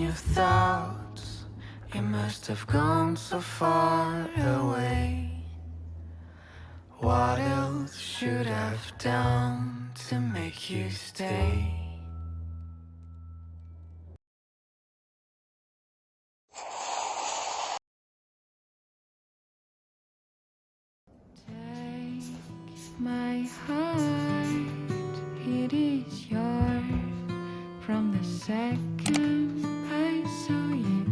your thoughts. You must have gone so far away. What else should I've done to make you stay? Take my heart, it is yours. From the second I saw you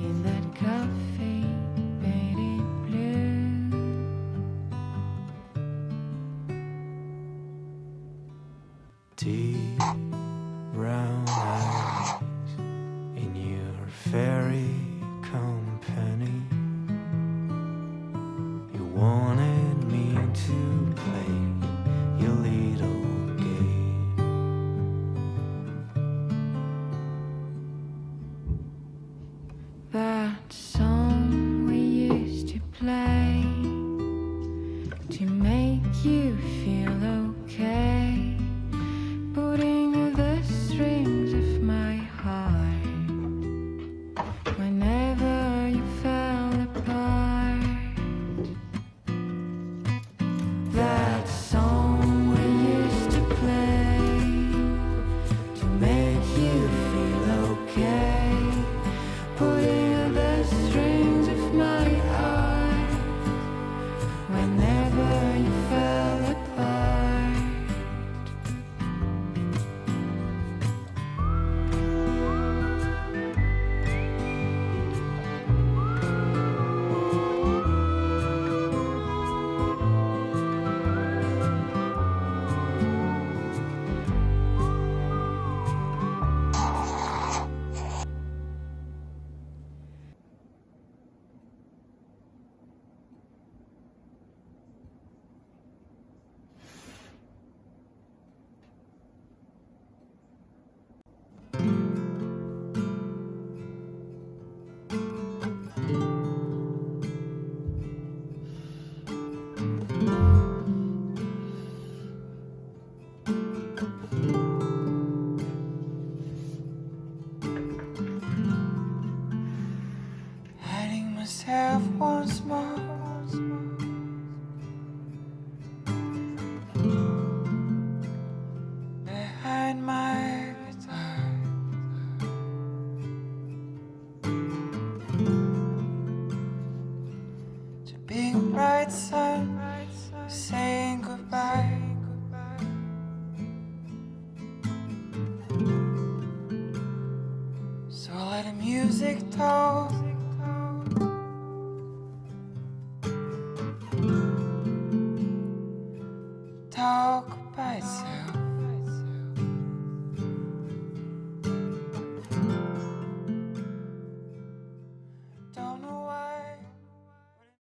in that cafe painted blue, deep brown eyes in your fairy company. You wanted me to play your little game. That song we used to play to make you feel okay, putting the strings of my heart whenever you fell apart. That song we used to play to make you feel okay, putting the strings of my heart whenever you fell apart. Hiding myself once more, behind my guitar. To being bright sun, saying goodbye. So let the music talk. Talk by itself.